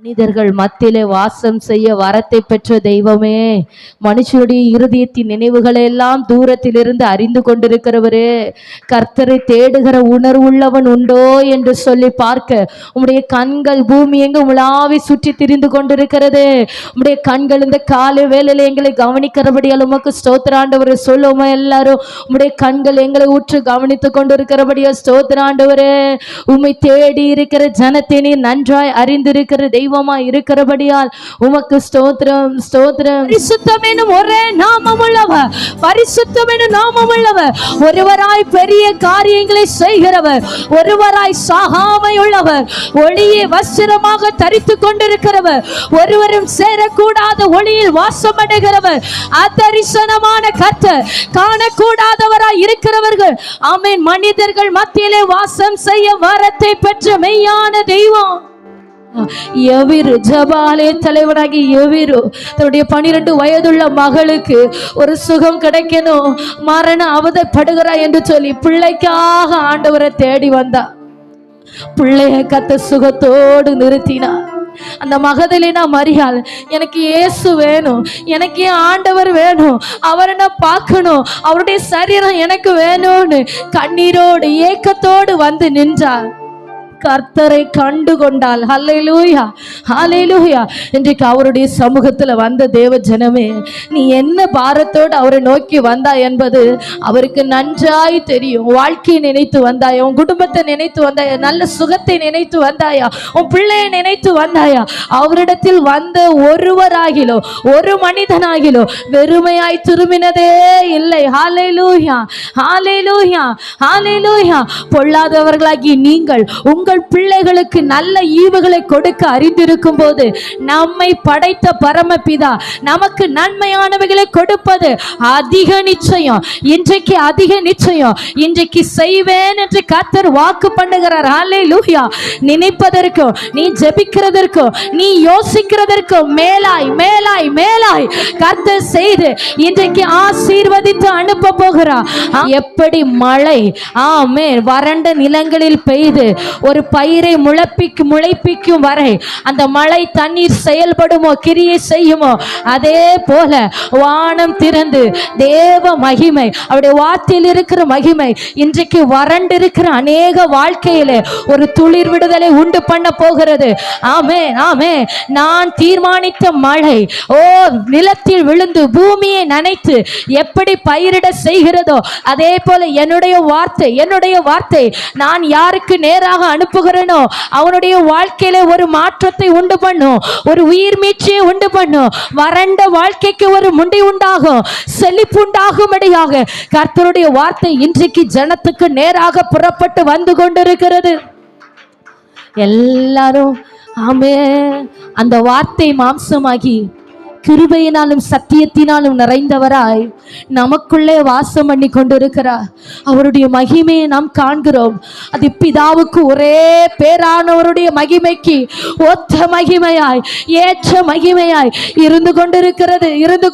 மனிதர்கள் மத்தியிலே வாசம் செய்ய வரத்தை பெற்ற தெய்வமே, மனுஷனுடைய இருதயத்தின் நினைவுகளை எல்லாம் தூரத்திலிருந்து அறிந்து கொண்டிருக்கிறவரே, கர்த்தரை தேடுகிற உணர்வுள்ளவன் உண்டோ என்று சொல்லி பார்க்க உம்முடைய கண்கள் பூமி எங்கும் உலாவி சுற்றி திரிந்து கொண்டிருக்கிறது. உம்முடைய கண்கள் இந்த காலை வேளையில எங்களை கவனிக்கிறபடியால் உமக்கு ஸ்தோத்திராண்டவரே. சொல்லுவோமா எல்லாரும், உம்முடைய கண்கள் எங்களை உற்று கவனித்துக் கொண்டிருக்கிறபடியால் ஸ்தோத்திராண்டவரே. உம்மை தேடி இருக்கிற ஜனத்தை நீ நன்றாய் அறிந்திருக்கிற தெய்வமா இருக்கிறபடியால் உமக்கு ஸ்தோத்திரம் ஸ்தோத்திரம். பரிசுத்தம் எனும் ஒரே நாமம் உள்ளவர், பரிசுத்தம் எனும் நாமம் உள்ளவர், ஒருவராய் பெரிய காரியங்களை செய்கிறவர், ஒருவராய் சாகாமை உள்ளவர், ஒளியை வஸ்திரமாக தரித்து கொண்டிருக்கிறவர், ஒருவரும் சேரக்கூடாத ஒளியில் வாசம் அடைகிறவர், அதரிசனமான கர்த்தர், காணக்கூடாதவராய் இருக்கிறவர்கள். ஆமென். மனிதர்கள் மத்தியிலே வாசம் செய்ய வரத்தை பெற்ற மெய்யான தெய்வம் எவிரு, ஜபாலே தலைவனாகி எவிரு தன்னுடைய 12 வயதுள்ள மகளுக்கு ஒரு சுகம் கிடைக்கணும், மரண அவதைப்படுகிறாய் என்று சொல்லி பிள்ளைக்காக ஆண்டவரை தேடி வந்தா. பிள்ளைய கத்த சுகத்தோடு நிறுத்தினார். அந்த மகதலேனா மரியாள், எனக்கு இயேசு வேணும், எனக்கு ஏன் ஆண்டவர் வேணும், அவரை நான் பார்க்கணும், அவருடைய சரீரம் எனக்கு வேணும்னு கண்ணீரோடு ஏக்கத்தோடு வந்து நின்றார். கர்த்தரை கண்டு கொண்டால். ஹல்லேலூயா, ஹல்லேலூயா. இன்றைக்கு அவருடைய சமூகத்தில் வந்த தேவ ஜனமே, நீ என்ன பாரத்தோடு அவரை நோக்கி வந்தாய் என்பது அவருக்கு நன்றாய் தெரியும். வாழ்க்கையை நினைத்து வந்தாயா, உன் குடும்பத்தை நினைத்து வந்தாயா, நல்ல சுகத்தை நினைத்து வந்தாயா, உன் பிள்ளையை நினைத்து வந்தாயா? அவரிடத்தில் வந்த ஒருவராகிலோ ஒரு மனிதனாகிலோ வெறுமையாய் திரும்பினதே இல்லை. ஹல்லேலூயா, ஹல்லேலூயா, ஹல்லேலூயா. பொல்லாதவர்களாகி நீங்கள் உங்கள் பிள்ளைகளுக்கு நல்ல ஈவுகளை கொடுக்க அறிந்திருக்கும் போது நம்மை படைத்த பரமபிதா நமக்கு நன்மையானவைகளை கொடுப்பது அதிக நிச்சயம். இன்றைக்கு அதிக நிச்சயம், இன்றைக்கு செய்வேன் என்று கர்த்தர் வாக்கு பண்ணுகிறார். ஹல்லேலூயா. நினைப்பதற்கும் நீ ஜெபிக்கிறதற்கும் நீ யோசிக்கிறதற்கும் மேலாய் மேலாய் மேலாய் கர்த்தர் செய்து இன்றைக்கு ஆசீர்வதித்து அனுப்ப போகிறார். எப்படி மழை ஆமென் வறண்ட நிலங்களில் பெய்து ஒரு பயிரை முளைப்பிக்கும் வரை அந்த மழை தண்ணீர் செயல்படுமோ, கிரியை செய்யுமோ, அதே போல வானம் திறந்து தேவ மகிமை, அவருடைய வார்த்தையில் இருக்கிற மகிமை இன்றைக்கு வறண்டிருக்கிற அநேக வாழ்க்கையில ஒரு துளிர் விடுதலை உண்டு பண்ண போகிறது. ஆமே ஆமே. நான் தீர்மானித்த மழை நிலத்தில் விழுந்து பூமியை நனைத்து எப்படி பயிரிட செய்கிறதோ அதே போல என்னுடைய வார்த்தை நான் யாருக்கு நேராக அனுப்புகிறேனோ அவனுடைய வாழ்க்கையில ஒரு மாற்றத்தை உண்டு பண்ணும், ஒரு உயிர் மீட்சியை உண்டு பண்ணும். வறண்ட வாழ்க்கைக்கு ஒரு முண்டி உண்டாகும், செழிப்பு உண்டாகும்படியாக கர்த்தருடைய வார்த்தை இன்றைக்கு ஜனத்துக்கு நேராக புறப்பட்டு வந்து கொண்டிருக்கிறது. எல்லாரும் ஆமே. அந்த வார்த்தை மாம்சமாகி கிருபையினாலும் சத்தியத்தினாலும் நிறைந்தவராய் நமக்குள்ளே வாசம் பண்ணி கொண்டிருக்கிறார். அவருடைய மகிமையை நாம் காண்கிறோம். அது பிதாவுக்கு ஒரே பேரானவருடைய மகிமைக்கு ஒத்த மகிமையாய் ஏற்ற மகிமையாய் இருந்து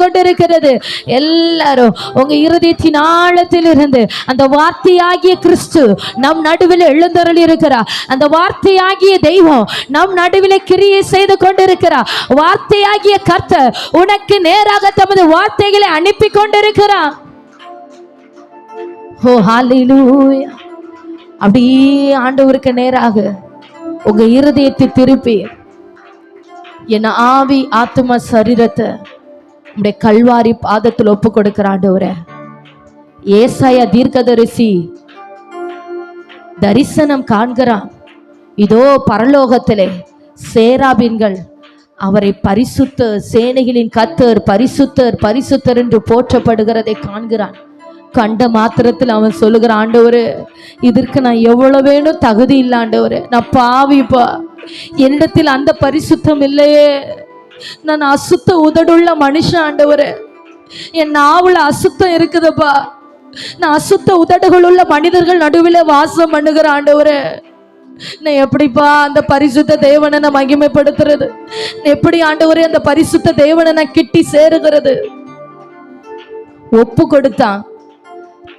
கொண்டிருக்கிறது. எல்லாரும் உங்க இருதயத்தின் ஆழத்தில் இருந்து அந்த வார்த்தையாகிய கிறிஸ்து நம் நடுவில் எழுந்தருளி இருக்கிறார். அந்த வார்த்தையாகிய தெய்வம் நம் நடுவில் கிரியை செய்து கொண்டிருக்கிறார். வார்த்தையாகிய கர்த்தர் உனக்கு நேராக தமது வார்த்தைகளை அனுப்பி கொண்டிருக்கிறார். ஓ ஹல்லேலூயா. அப்படியே ஆண்டவருக்கு நேராக உங்க இருதயத்தை திருப்பி என் ஆவி ஆத்தும சரீரத்தை உடைய கல்வாரி பாதத்தில் ஒப்பு கொடுக்கிற ஆண்டவரே. ஏசாயா தீர்க்கதரிசி தரிசனம் காண்கிறான். இதோ பரலோகத்திலே சேராபீன்கள் அவரை பரிசுத்த சேனைகளின் கர்த்தர் பரிசுத்தர் பரிசுத்தர் என்று போற்றப்படுகிறதை காண்கிறான். கண்ட மாத்திரத்தில் அவன் சொல்லுகிறான், ஆண்டவரே இதற்கு நான் எவ்வளவு வேணும் தகுதி இல்லை ஆண்டவரே, நான் பாவிப்பா, என்னிடத்தில் அந்த பரிசுத்தம் இல்லையே, நான் அசுத்த உதடுள்ள மனுஷன் ஆண்டவரே, என் நாவுல அசுத்தம் இருக்குதுப்பா, நான் அசுத்த உதடுகள் உள்ள மனிதர்கள் நடுவில் வாசம் பண்ணுகிற ஆண்டவரே, நான் எப்படிப்பா அந்த பரிசுத்த தேவனை நான் மகிமைப்படுத்துறது, எப்படி ஆண்டவரே அந்த பரிசுத்த தேவனை நான் கிட்டி சேருகிறது? ஒப்பு கொடுத்தான்,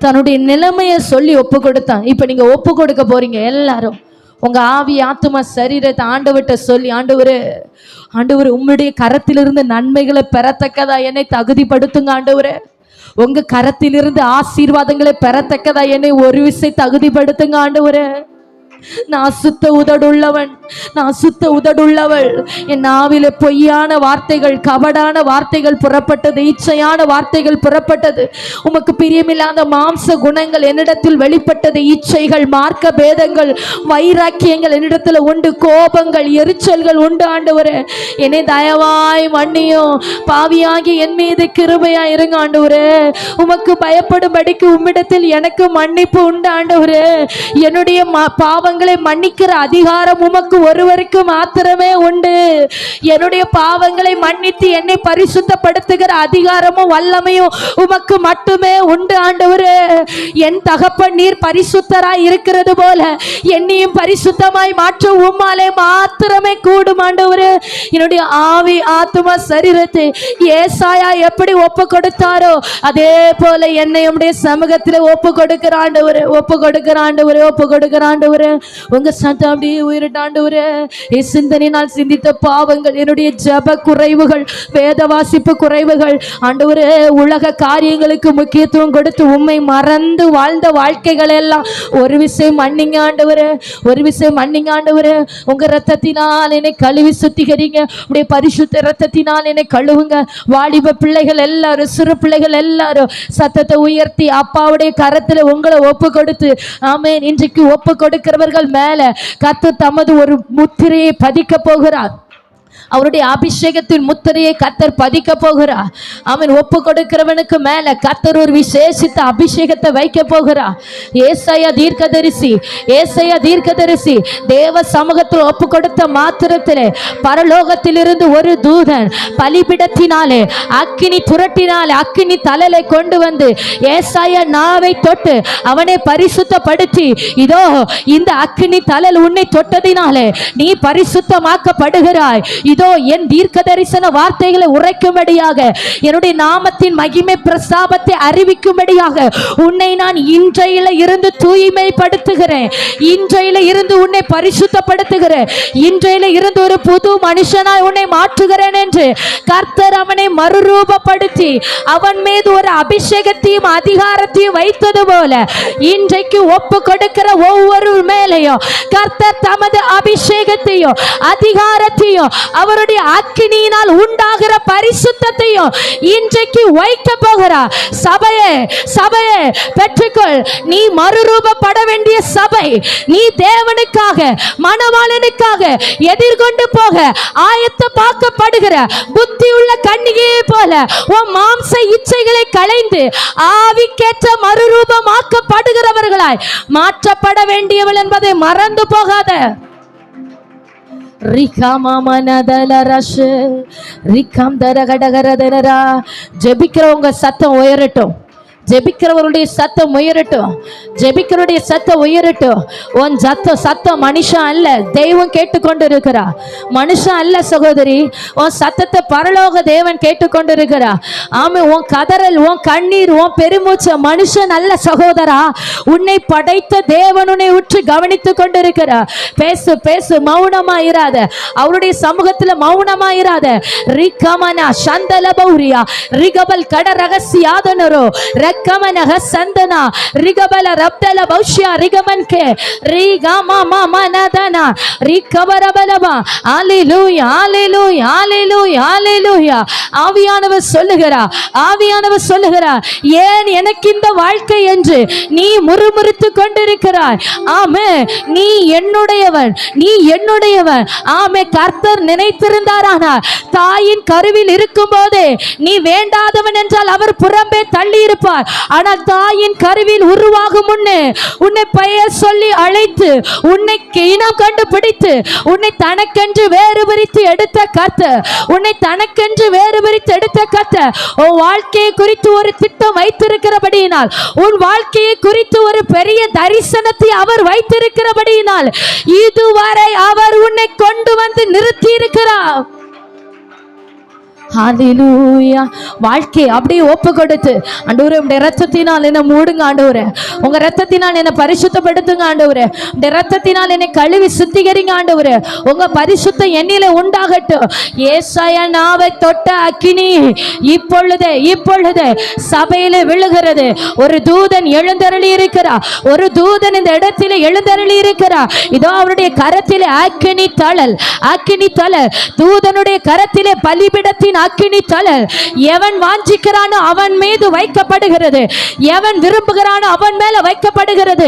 தன்னுடைய நிலைமைய சொல்லி ஒப்பு கொடுத்தான். இப்ப நீங்க ஒப்பு கொடுக்க போறீங்க. எல்லாரும் உங்க ஆவி ஆத்துமா சரீரத்தை ஆண்டவர்கிட்ட சொல்லி, ஆண்டவரே உம்முடைய கரத்திலிருந்து நன்மைகளை பெறத்தக்கதா என்னை தகுதிப்படுத்துங்க ஆண்டவரே. உங்க கரத்திலிருந்து ஆசீர்வாதங்களை பெறத்தக்கதா என்னை ஒரு விசை தகுதிப்படுத்துங்க ஆண்டவரே. நான் சுத்த உதடுள்ளவன், நான் சுத்த உதடுள்ளவள். என் நாவில பொய்யான வார்த்தைகள், கபடான வார்த்தைகள் புறப்பட்டது, இச்சையான வார்த்தைகள் புறப்பட்டது. உமக்கு பிரியமில்லாத மாம்ச குணங்கள் என்னிடத்தில் வெளிப்பட்டது. இச்சைகள், மார்க்க பேதங்கள், வைராக்கியங்கள் என்னிடத்துல உண்டு. கோபங்கள், எரிச்சல்கள் உண்டு ஆண்டவரே. என்னை தயவாய் மன்னியும். பாவியாகி என் மீது கிருபையா இருங்க ஆண்டவரே. உமக்கு பயப்படும்படிக்கு உம்மிடத்தில் எனக்கு மன்னிப்பு உண்டு ஆண்டவரே. என்னுடைய பாவங்களை மன்னிக்கிற அதிகாரம் உமக்கு ஒருவருக்கு மாத்திரமே உண்டு. என்னுடைய பாவங்களை மன்னித்து என்னை பரிசுத்தப்படுத்துகிற அதிகாரமும் வல்லமையும் உமக்கு மட்டுமே உண்டு ஆண்டவரே. என் தகப்பன் நீர் பரிசுத்தராய் இருக்கிறது போல என்னையும் பரிசுத்தமாய் மாற்ற உம்மாலே மாத்திரமே கூடும் ஆண்டவரே. என்னுடைய ஆவி ஆத்துமா சரீரத்தை ஏசாயா எப்படி ஒப்பு கொடுத்தாரோ அதே போல என்னை உம்முடைய சமூகத்தில் ஒப்பு கொடுக்கிற ஆண்டவரே, ஒப்பு கொடுக்கிற ஆண்டவரே, ஒப்பு கொடுக்கிற ஆண்டவரே. உங்க சத்தம் அப்படியே உயிரிட்டாண்டவரே. சிந்தனையினால் சிந்தித்த பாவங்கள், என்னுடைய ஜப குறைவுகள், வேத வாசிப்பு குறைவுகள் ஆண்டவரே, உலக காரியங்களுக்கு முக்கியத்துவம் கொடுத்து உம்மை மறந்து வாழ்ந்த வாழ்க்கைகள் எல்லாம் ஒரு விஷயம் மன்னிங்க ஆண்டவரே, ஒரு விஷயம் மன்னிங்க ஆண்டவரே. உங்க ரத்தத்தினால் என்னை கழுவி சுத்திகரிங்க. உடைய பரிசுத்த ரத்தத்தினால் என்னை கழுவுங்க. வாலிப பிள்ளைகள் எல்லாரும், சிறு பிள்ளைகள் எல்லாரும் சத்தத்தை உயர்த்தி அப்பாவுடைய கரத்துல உங்களை ஒப்பு கொடுத்து, ஆமென், இன்றைக்கு ஒப்பு கொடுக்கிறவர்கள் மேல கர்த்தர் தமது ஒரு முத்திரையை பதிக்க போகிறார். அவருடைய அபிஷேகத்தின் முத்திரையை கர்த்தர் பதிக்க போகிறார். அவன் ஒப்பு கொடுக்கிறவனுக்கு மேல கர்த்தர் ஒரு விசேஷித்த அபிஷேகத்தை வைக்க போகிறார். ஏசாயா தீர்க்கதரிசி தேவ சமூகத்தில் ஒப்பு கொடுத்த மாத்திரத்திலே பரலோகத்திலிருந்து ஒரு தூதன் பலிபிடத்தினாலே அக்கினி துரட்டினாலே அக்கினி தலலை கொண்டு வந்து ஏசாயா நாவை தொட்டு அவனை பரிசுத்தப்படுத்தி, இதோ இந்த அக்கினி தலல் உன்னை தொட்டதினாலே நீ பரிசுத்தமாக்கப்படுகிறாய். இதோ என் தீர்க்க தரிசன வார்த்தைகளை உரைக்கும்படியாக, என்னுடைய நாமத்தின் மகிமை பிரஸ்தாபத்தை அறிவிக்கும்படியாக உன்னை நான் இன்றையில இருந்து தூய்மைப்படுத்துகிறேன். இன்றையில இருந்து உன்னை பரிசுத்தப்படுத்துகிறேன். இன்றையில இருந்து ஒரு புது மனுஷனாய் உன்னை மாற்றுகிறேன் என்று கர்த்தர் அவனை மறுரூபப்படுத்தி அவன் மீது ஒரு அபிஷேகத்தையும் அதிகாரத்தையும் வைத்தது போல இன்றைக்கு ஒப்பு கொடுக்கிற ஒவ்வொரு மேலையும் கர்த்தர் தமது அபிஷேகத்தையும் அதிகாரத்தையும் அவருடைய அக்கினியினால் உண்டாகிற பரிசுத்தத்தையும் இன்றைக்கு வைக்க போகிறார். சபையே பெற்றுக்கொள். நீ மறுரூபப்பட வேண்டிய சபை. நீ தேவனுக்காக, மணவாளனுக்காக எதிர்கொண்டு போக ஆயத்தமாக்கப்படுகிற புத்தி உள்ள கன்னிகையை போல உன் மாம்ச இச்சைகளை களைந்து ஆவிக்கேற்ற மறுரூபமாக்கப்படுகிறவர்களாய் மாற்றப்பட வேண்டியவள் என்பதை மறந்து போகாத. ஜெபிக்கிறவங்க சத்தம் உயரட்டும். ஜெபிக்கிறவருடைய சத்தம் உயரட்டும். ஜெபிக்கிறவருடைய சத்தம் உயரட்டும். உன் சத்தம் மனுஷன் அல்ல, தெய்வம் கேட்டுக்கொண்டு இருக்கிறா. மனுஷன் அல்ல சகோதரி, உன் சத்தத்தை பரலோக தேவன் கேட்டுக்கொண்டு இருக்கிறா. ஆமா, உன் கதறல், உன் கண்ணீர், உன் பெருமூச்ச மனுஷன் அல்ல சகோதரா. உன்னை படைத்த தேவன் உன்னை உற்று கவனித்து கொண்டு இருக்கிறா. பேசு பேசு, மௌனமா இராத. அவருடைய சமூகத்துல மௌனமா இராத. ரிகமனா சந்தல பௌரியா ரிகபல் கட ரகசியாதனரோ கமனக சந்தனா ரிகபல ரப்தல பௌஷ்யா ரிகமன்கே ரிகமா மனதனா ரிகபரபலபா. ஹalleluya ஹalleluya ஹalleluya ஹalleluya. ஆவியானவர் சொல்லுகிறார், ஏன் எனக்கு இந்த வாழ்க்கை என்று நீ முறுமுறுத்து கொண்டிருக்கிறாய்? ஆமென், நீ என்னுடையவன். ஆமென். கர்த்தர் நினைத்திருந்தாரானால் தாயின் கருவில் இருக்கும் போதே நீ வேண்டாதவன் என்றால் அவர் புறம்பே தள்ளி இருப்பார். ஆனால் தாயின் கருவில் உருவாகும் முன்னே உன்னை பெயர் சொல்லி அழைத்து உன்னை இனம் கண்டுபிடித்து உன்னை தனக்கென்று வேறு பிரித்து எடுத்த கர்த்தர், உன் வாழ்க்கையை குறித்து ஒரு திட்டம் வைத்திருக்கிறபடியினால், உன் வாழ்க்கையை குறித்து ஒரு பெரிய தரிசனத்தை அவர் வைத்திருக்கிறபடியினால் இதுவரை அவர் உன்னை கொண்டு வந்து நிறுத்தி இருக்கிறார். ஹalleluya. வாழ்க்கை அப்படியே ஒப்பு கொடுத்து, ஆண்டவரே உம்முடைய இரத்தத்தினால் என்னை மூடுங்க ஆண்டவரே, உங்க இரத்தத்தினால் என்னை பரிசுத்தப்படுத்துங்க ஆண்டவரே, உம்முடைய இரத்தத்தினால் என்னை கழுவி சுத்திகரிங்க ஆண்டவரே, உங்க பரிசுத்தம் என்னிலே உண்டாகட்டும். ஏசாயா நாவை தொட்ட அக்கினி இப்பொழுதே சபையிலே விழுகிறது. ஒரு தூதன் எழுந்தருளி இருக்கிறார், ஒரு தூதன் இந்த இடத்திலே எழுந்தருளி இருக்கிறார். இதோ அவருடைய கரத்திலே அக்கினி தழல், தூதனுடைய கரத்திலே பலிபீடத்தின் அக்கினி தழல். எவன் வாஞ்சிக்கிறானோ அவன் மீது வைக்கப்படுகிறது, எவன் விரும்புகிறானோ அவன் மேல வைக்கப்படுகிறது.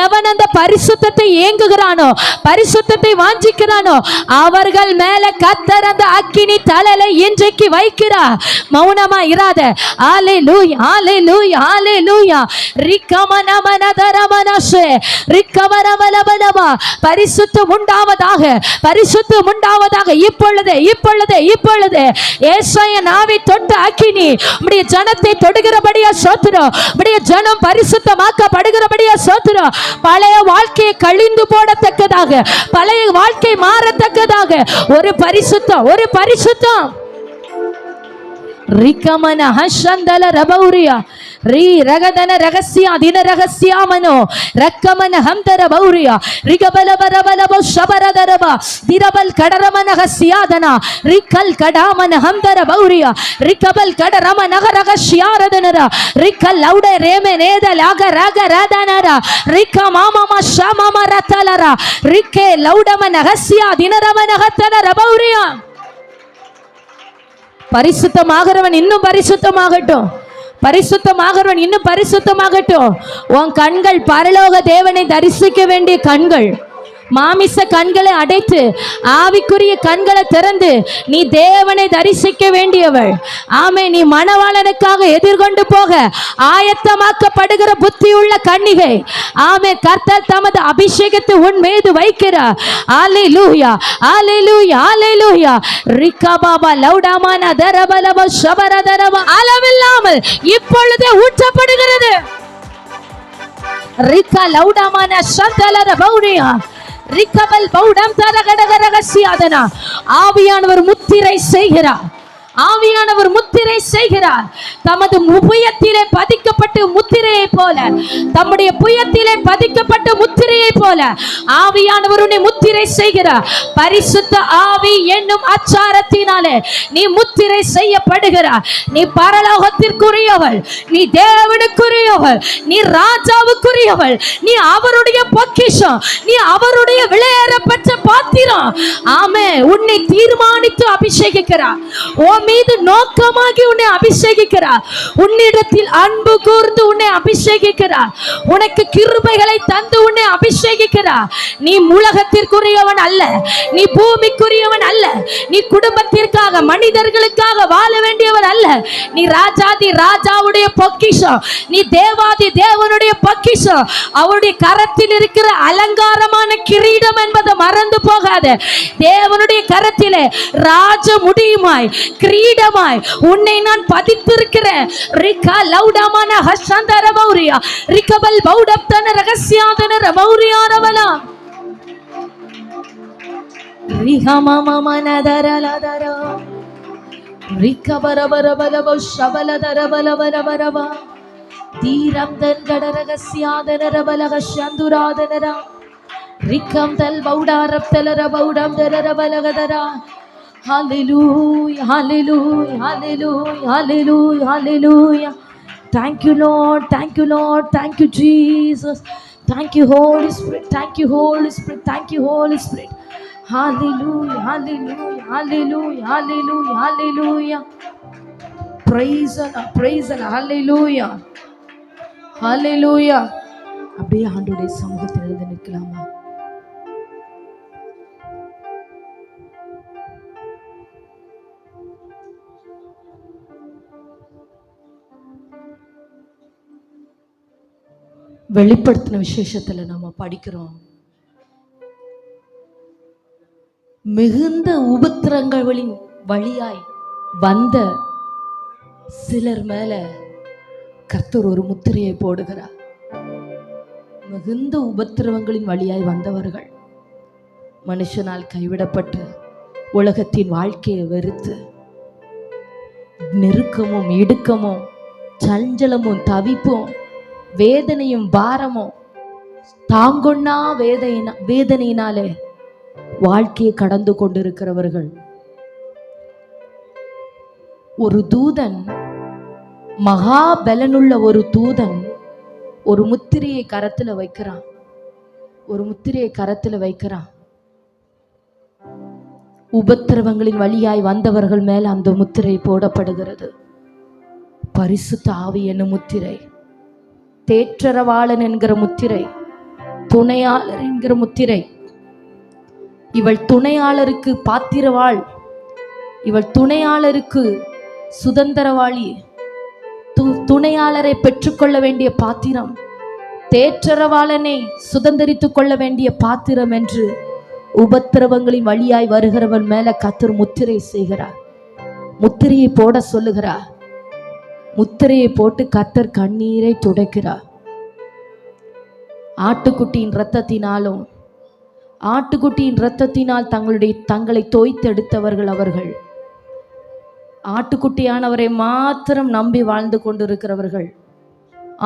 எவன் அந்த பரிசுத்தத்தை ஏங்குகிறானோ, பரிசுத்தத்தை வாஞ்சிக்கிறானோ அவர்கள் மேல கர்த்தர் அந்த அக்கினி தழலை இன்றைக்கு வைக்கிறார். மௌனமா இராத. ஹalleluya, ஹalleluya, ஹalleluya. ரிக்கமனமனதரமனஷே ரிக்கமரமலபலபா. பரிசுத்தம் உண்டாவதாக, பரிசுத்தம் உண்டாவதாக. இப்பொழுதே ஏசாயா நாவை தொட்ட அக்கினி உம்முடைய ஜனத்தை தொடுகிறபடியா ஸ்தோத்திரம். உம்முடைய ஜனம் பரிசுத்தமாக்கப்படுகிறபடியா ஸ்தோத்திரம். பழைய வாழ்க்கையை கழிந்து போடத்தக்கதாக, பழைய வாழ்க்கை மாறத்தக்கதாக ஒரு பரிசுத்தம். ரிக்கமன ஹஷந்தல ரபௌரியா ரி ரகதன ரகசியா தின ரகசியாமனோ ரக்கமன ஹம்தர பௌரியா ரிகபலபரபலப ஷபரதரபா திரபல் கடரமன ஹசியாதனா ரிக்கல் கடாமன ஹம்தர பௌரியா ரிகபல் கடரமன ரகசியாரதனரா ரிக்கல் லௌட ரேமே நேத லாக ரக ரதனரா ரிக்க மாமமா ஷமம ரதலரா ரிக்கே லௌடமன ஹசியா தினரமன ஹத்தன ரபௌரியா. பரிசுத்தமாகிறவன் இன்னும் பரிசுத்தமாகட்டும், பரிசுத்தமாகிறவன் இன்னும் பரிசுத்தமாகட்டும். உன் கண்கள் பரலோக தேவனை தரிசிக்க வேண்டிய கண்கள். மாமிச கண்களை அடைத்து ஆவிக்குரிய கண்களை திறந்து நீ தேவனை தரிசிக்க வேண்டியவள். ஆமே, நீ மணவாளனுக்காக எதிர்கொண்டு போக ஆயத்தமாக்கப்படுகிற புத்தியுள்ள கன்னிகை. ஆமே, கர்த்தர் தமது அபிஷேகத்தை உன் மீது வைக்கிறார். ஹalleluya, ஹalleluya, ஹalleluya. ரிக்கபாபா லௌடாமான தரபலப ஷபரதரப அளவில்லாமல் இப்பொழுதே ஊற்றப்படுகிறது. ரிக்கா லௌடாமான சந்தலர பௌரியா ரிக்கபல் பௌடம் தரகடகரகசியாதனா. ஆவியானவர் முத்திரை செய்கிறார், ஆவியானவர் முத்திரை செய்கிறார். தமது புயத்திலே பதிக்கப்பட்ட முத்திரையை போல, தம்முடைய புயத்திலே பதிக்கப்பட்ட முத்திரையை போல ஆவியானவர் உன்னை முத்திரை செய்கிறார். பரிசுத்த ஆவி என்னும் அச்சாரத்தினாலே நீ முத்திரை செய்யப்படுகிறார். நீ பரலோகத்திற்குரியவள், நீ தேவனுக்குரியவள், நீ ராஜாவுக்குரியவள், நீ அவருடைய பொக்கிஷம், நீ அவருடைய விலையேறப்பட்ட பாத்திரம். ஆமே, உன்னை தீர்மானித்து அபிஷேகிக்கிறார், மீது நோக்கமாகி உன்னை அபிஷேகிக்கிறார், உன்னிடத்தில் அன்பு கூர்ந்து உன்னை அபிஷேகிக்கிறார், உனக்கு கிருபைகளை தந்து உன்னை அபிஷேகிக்கிறார். நீ உலகத்திற்குரியவன் அல்ல, நீ பூமிக்குரியவன் அல்ல, நீ குடும்பத்திற்காக மனிதர்களுக்காக வாழ வேண்டியவன் அல்ல. நீ ராஜாதி ராஜாவுடைய பொக்கிஷம், நீ தேவாதி தேவனுடைய பொக்கிஷம். அவருடைய கரத்தில் இருக்கிற அலங்காரமான கிரீடம் என்பதை மறந்து போகாத. தேவனுடைய கரத்திலே ராஜ முடியுமாய் கிரீடமாய் உன்னை நான் பதித்திருக்கிறேன். ரிகா லௌடாமான ஹஷந்தர பௌரியா ரிகபல் பௌடப்தன ரகசியாதன ரபௌரியாரவலா ரிஹமமமனதரலதரா ரிகபரபரபலப ஷபலதரபலபரபரபா தீரம் தன்கட ரகசியாதன ரபலகஷந்துராதனரா ரிகம் தல் பௌடாரப்தலர பௌடம் தரரபலகதரா. Hallelujah, hallelujah, hallelujah, hallelujah, hallelujah. Thank you, Lord, thank you, Lord, thank you, Jesus. Thank you, Holy Spirit, thank you, Holy Spirit, thank you, Holy Spirit. Hallelujah, hallelujah, hallelujah, hallelujah, hallelujah. Praise Allah, praise Allah, hallelujah, hallelujah. அப்படியே ஆண்டவருடைய சமூகத்தில் இருந்து நிற்கலாமா? வெளிப்படுத்தின விசேஷத்துல நாம படிக்கிறோம், மிகுந்த உபத்திரங்களின் வழியாய் வந்த சிலர் மேல கர்த்தர் ஒரு முத்திரையை போடுகிறார். மிகுந்த உபத்திரவங்களின் வழியாய் வந்தவர்கள் மனுஷனால் கைவிடப்பட்டு உலகத்தின் வாழ்க்கையை வெறுத்து நெருக்கமும் இடுக்கமும் சஞ்சலமும் தவிப்பும் வேதனையும் பாரமும் தாங்கொண்ணா வேதனையினாலே வாழ்க்கையை கடந்து கொண்டிருக்கிறவர்கள். ஒரு தூதன், மகா பலனுள்ள ஒரு தூதன் ஒரு முத்திரையை கரத்துல வைக்கிறான். ஒரு முத்திரையை கரத்துல வைக்கிறான். உபத்திரவங்களின் வழியாய் வந்தவர்கள் மேல அந்த முத்திரை போடப்படுகிறது. பரிசுத்த ஆவி என்னும் முத்திரை, தேற்றரவாளன் என்கிற முத்திரை, துணையாளர் என்கிற முத்திரை. இவள் துணையாளருக்கு பாத்திரவாள், இவள் துணையாளருக்கு சுதந்திரவாளி, துணையாளரை பெற்றுக்கொள்ள வேண்டிய பாத்திரம், தேற்றரவாளனை சுதந்திரித்துக் கொள்ள வேண்டிய பாத்திரம் என்று உபத்திரவங்களின் வழியாய் வருகிறவன் மேல கர்த்தர் முத்திரை செய்கிறார். முத்திரையை போட சொல்லுகிறார். முத்திரையை போட்டு கர்த்தர் கண்ணீரை துடைக்கிறார். ஆட்டுக்குட்டியின் இரத்தத்தினாலும் ஆட்டுக்குட்டியின் இரத்தத்தினால் தங்களை தோய்த்தெடுத்தவர்கள் அவர்கள். ஆட்டுக்குட்டியானவரை மாத்திரம் நம்பி வாழ்ந்து கொண்டிருக்கிறவர்கள்,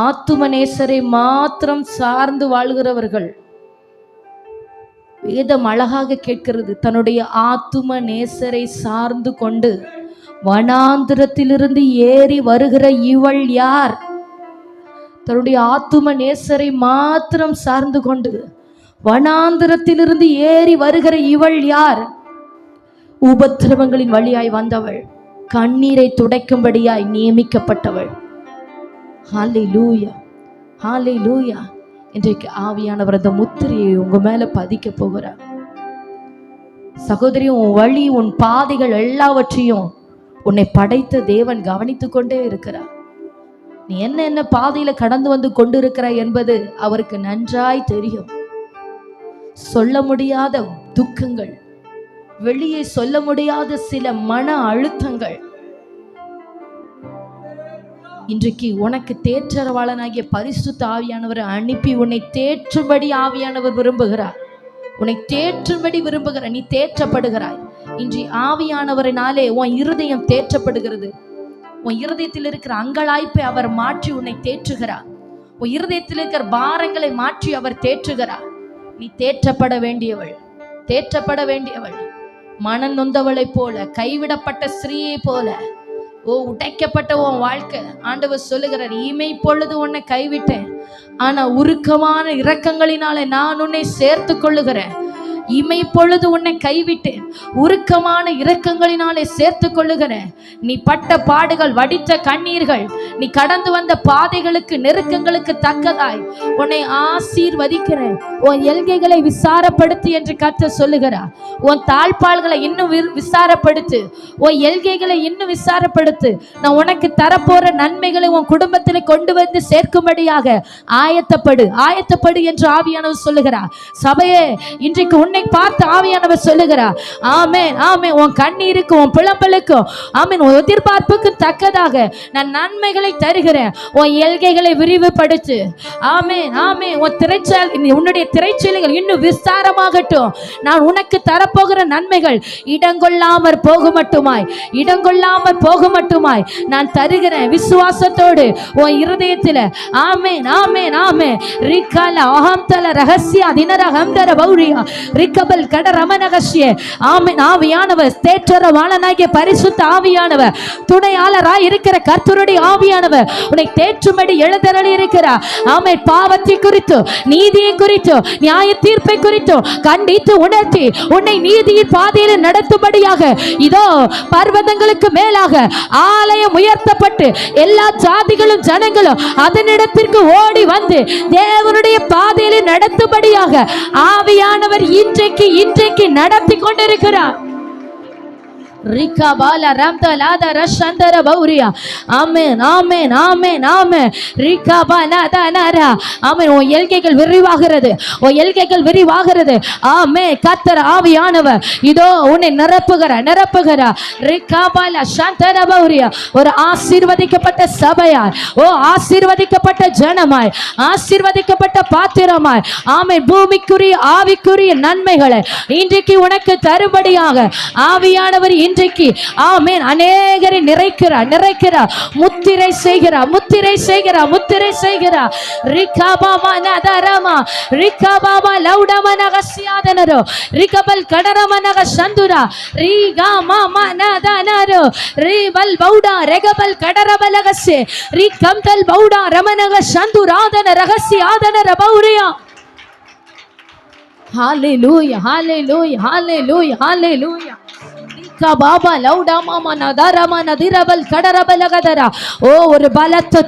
ஆத்துமநேசரை மாத்திரம் சார்ந்து வாழ்கிறவர்கள். வேதம் அழகாக கேட்கிறது, தன்னுடைய ஆத்தும நேசரை சார்ந்து கொண்டு வனாந்திரத்திலிருந்து ஏறி வருகிற இவள் யார்? தன்னுடைய ஆத்தும நேசரை மாத்திரம் சார்ந்து கொண்டு வனாந்திரத்திலிருந்து ஏறி வருகிற இவள் யார்? உபத்திரவங்களின் வழியாய் வந்தவள், கண்ணீரை துடைக்கும்படியாய் நியமிக்கப்பட்டவள். ஹல்லேலூயா, ஹல்லேலூயா. இன்றைக்கு ஆவியானவர் அந்த முத்திரையை உங்க மேல பதிக்க போகிறார். சகோதரி, உன் வழி, உன் பாதைகள் எல்லாவற்றையும் உன்னை படைத்த தேவன் கவனித்துக் கொண்டே இருக்கிறார். நீ என்ன பாதையில கடந்து வந்து கொண்டிருக்கிறாய் என்பது அவருக்கு நன்றாய் தெரியும். சொல்ல முடியாத துக்கங்கள், வெளியே சொல்ல முடியாத சில மன அழுத்தங்கள், இன்றைக்கு உனக்கு தேற்றரவாளனாகிய பரிசுத்த ஆவியானவரை அனுப்பி உன்னை தேற்றும்படி ஆவியானவர் விரும்புகிறார். உன்னை தேற்றும்படி விரும்புகிறார். நீ தேற்றப்படுகிறாய். இன்று ஆவியானவரினாலே உன் இருதயம் தேற்றப்படுகிறது. உன் இருதயத்தில் இருக்கிற அங்கலாய்ப்பை அவர் மாற்றி உன்னை தேற்றுகிறார். உன் இருதயத்தில் இருக்கிற பாரங்களை மாற்றி அவர் தேற்றுகிறார். நீ தேற்றப்பட வேண்டியவள், தேற்றப்பட வேண்டியவள். மனம் நொந்தவளை போல, கைவிடப்பட்ட ஸ்திரீயை போல, உடைக்கப்பட்ட உன் வாழ்க்கை ஆண்டவர் சொல்லுகிறார், இமை பொழுது உன்னை கைவிட்டேன், ஆனா உருக்கமான இரக்கங்களினாலே நான் உன்னை சேர்த்து கொள்ளுகிறேன். இமை பொழுது உன்னை கைவிட்டேன், உருக்கமான இரக்கங்களினாலே சேர்த்து கொள்ளுகிறேன். நீ பட்ட பாடுகள், வடித்த கண்ணீர்கள், நீ கடந்து வந்த பாதைகளுக்கு, நெருக்கங்களுக்கு தக்கதாய் உன்னை ஆசீர்வதிக்கிறேன். உன் எல்கைகளை விசாரப்படுத்து என்று கர்த்தர் சொல்லுகிறார். உன் தாழ்பால்களை இன்னும் விசாரப்படுத்து, உன் எல்கைகளை இன்னும் விசாரப்படுத்து. நான் உனக்கு தரப்போற நன்மைகளை உன் குடும்பத்தில் கொண்டு வந்து சேர்க்கும்படியாக ஆயத்தப்படு, ஆயத்தப்படு என்று ஆவியானவர் சொல்லுகிறார். சபையே, இன்றைக்கு உன்னை பார்த்து ஆவியானவர் சொல்லுகிறார், ஆமென், ஆமென். உன் கண்ணீருக்கு, உன் புலம்பலுக்கும், ஆமென், உன் எதிர்பார்ப்புக்கு தக்கதாக நான் நன்மைகளை தருகிறேன். உன் எல்கைகளை விரிவுபடுத்து. ஆமென், ஆமென். உன்னுடைய திரைச்சீலைகள் இன்னும் விஸ்தாரமாகட்டும். நான் உனக்கு தரப்போகிற நன்மைகள் இடங்கொள்ளாமற் போகுமட்டுமாய், இடங்கொள்ளாமற் போகுமட்டுமாய் நான் தருகிறேன். விசுவாசத்தோடு உன் இருதயத்தில் ஆமென், ஆமென், ஆமென். ரிகல அஹம்தல ரகசிய தினரஹம்தர பௌரியா ரிகபல் கட ரமனகஷ்யே. ஆமென். ஆவியானவர், தேற்றரவாளனாகிய பரிசுத்த ஆவியானவர், துணையாளராய் இருக்கிற கர்த்தருடைய ஆவியானவர் உன்னை தேற்றும்படி எழுந்தருளி இருக்கிறார். ஆமென். பாவத்தை குறித்து, நீதியை குறித்து, நியாய தீர்ப்பை குறித்து கண்டித்து உணர்த்தி உன்னை நீதியின் பாதையில் நடத்தும்படியாக இதோ பர்வதங்களுக்கு மேலாக ஆலயம் உயர்த்தப்பட்டு எல்லா ஜாதிகளும் ஜனங்களும் அதனிடத்திற்கு ஓடி வந்து தேவனுடைய பாதையில் நடத்தும்படியாக ஆவியானவர் இன்றைக்கு நடத்தி கொண்டிருக்கிறார். ரிகபால ரம்தலாத ரஷந்தர பௌரியா. ஆமென், ஆமென், ஆமென், ஆமென். ரிகபாலதனரா. ஆமென். உன் எல்கைகள் விரிவாகிறது, உன் எல்கைகள் விரிவாகிறது. ஆமென். கர்த்தர் ஆவியானவர் இதோ உன்னை நிரப்புகிறார். ரிகபால சந்தர பௌரியா. ஒரு ஆசீர்வதிக்கப்பட்ட சபையாய், ஆசீர்வதிக்கப்பட்ட ஜனமாய், ஆசீர்வதிக்கப்பட்ட பாத்திரமாய், ஆமென், பூமிக்குரிய ஆவிக்குரிய நன்மைகளை இன்றைக்கு உனக்கு தரும்படியாக ஆவியானவர் இன்றைக்கு ஆமென் அநேகரை நிறைக்கிறார் முத்திரை செய்கிறார் ரிகாபாமா நதரமா ரிகாபாமா லௌடமனகசியாதனரோ ரிகபல் கடரமனக சந்துரா ரிகாமா மனதனரோ ரிபல் பௌடா ரெகபல் கடரபலகசே ரிகம்தல் பௌடா ரமனக சந்துராதன ரகசியாதன ரபௌரியா. Hallelujah, hallelujah, hallelujah, hallelujah. பாபா லௌடாமா நதரமா நதிரபல் கடரபலகதரா. ஓ ஒரு பலத்த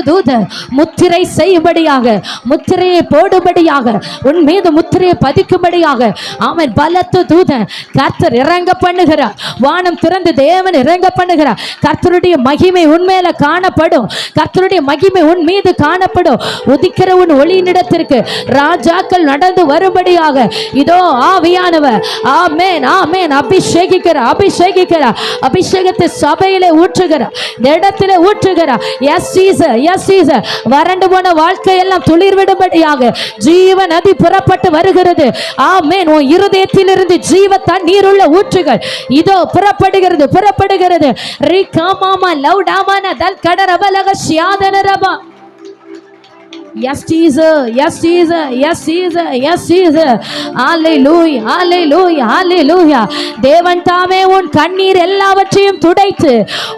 தூதன் முத்திரை செய்யும்படியாக, முத்திரையை போடும்படியாக, உன் மீது முத்திரையை பதிக்கும்படியாக அவன் பலத்த தூதன் கர்த்தர் இறங்க பண்ணுகிறார். வானம் திறந்து தேவன் இறங்க பண்ணுகிறார். கர்த்தருடைய மகிமை உன்மேல காணப்படும். கர்த்தருடைய மகிமை உன் மீது காணப்படும். உதிக்கிற உன் ஒளியினிடத்திற்கு ராஜாக்கள் நடந்து வரும்படியாக இதோ ஆவியானவர் ஆமென் ஆமென் அபிஷேகிக்கிறார். அபிஷேகத்தை சபையிலே ஊற்றுகிறார், இடத்திலே ஊற்றுகிறார். S Jesus. வறண்டு போன வாழ்க்கையெல்லாம் துளிர் விடும்படியாக ஜீவ நதி புறப்பட்டு வருகிறது. ஆமென். உன் இருதயத்திலிருந்து ஜீவ தண்ணீருள்ள ஊற்றுகள் இதோ புறப்படுகிறது. ரிகாமாமா லௌடாமான தல் கடரபலக சியாதனரபா. Yes Jesus, yes Jesus, yes Jesus, yes Jesus. Hallelujah, hallelujah, hallelujah. தேவன் தாமே உன் கண்ணீர் எல்லாவற்றையும் துடைத்து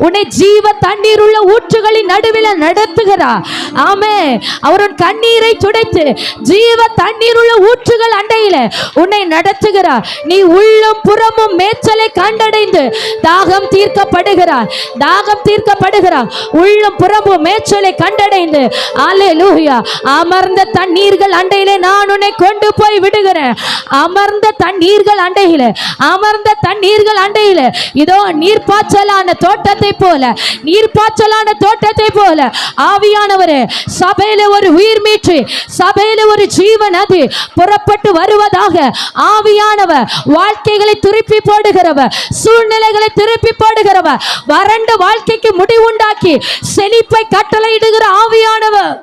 உன்னை ஜீவ தண்ணீர் உள்ள ஊற்றுகளின் நடுவில் நடத்துகிறார். ஆமென். அவர் உன் கண்ணீரை துடைத்து ஜீவ தண்ணீர் உள்ள ஊற்றுகள் அண்டையில உன்னை நடத்துகிறார். நீ உள்ளும் புறமும் மேய்ச்சலை கண்டடைந்து தாகம் தீர்க்கப்படுகிறார். உள்ளும் புறமும் மேய்ச்சலை கண்டடைந்து அல்லேலூயா அமர்ந்த தண்ணீர்கள் அண்டையிலே நான் உன்னை கொண்டு போய் விடுகிறேன். அமர்ந்த தண்ணீர்கள் அண்டையிலே இதோ நீர்ப்பாய்ச்சலான தோட்டத்தை போல ஆவியானவரே சபையில ஒரு உயிர் மீட்சி, சபையில ஒரு ஜீவன் அது புறப்பட்டு வருவதாக ஆவியானவர் வாழ்க்கைகளை திருப்பி போடுகிறவர், சூழ்நிலைகளை திருப்பி போடுகிறவர், வறண்ட வாழ்க்கைக்கு முடிவுண்டாக்கி செழிப்பை கட்டளையிடுகிற ஆவியானவர்.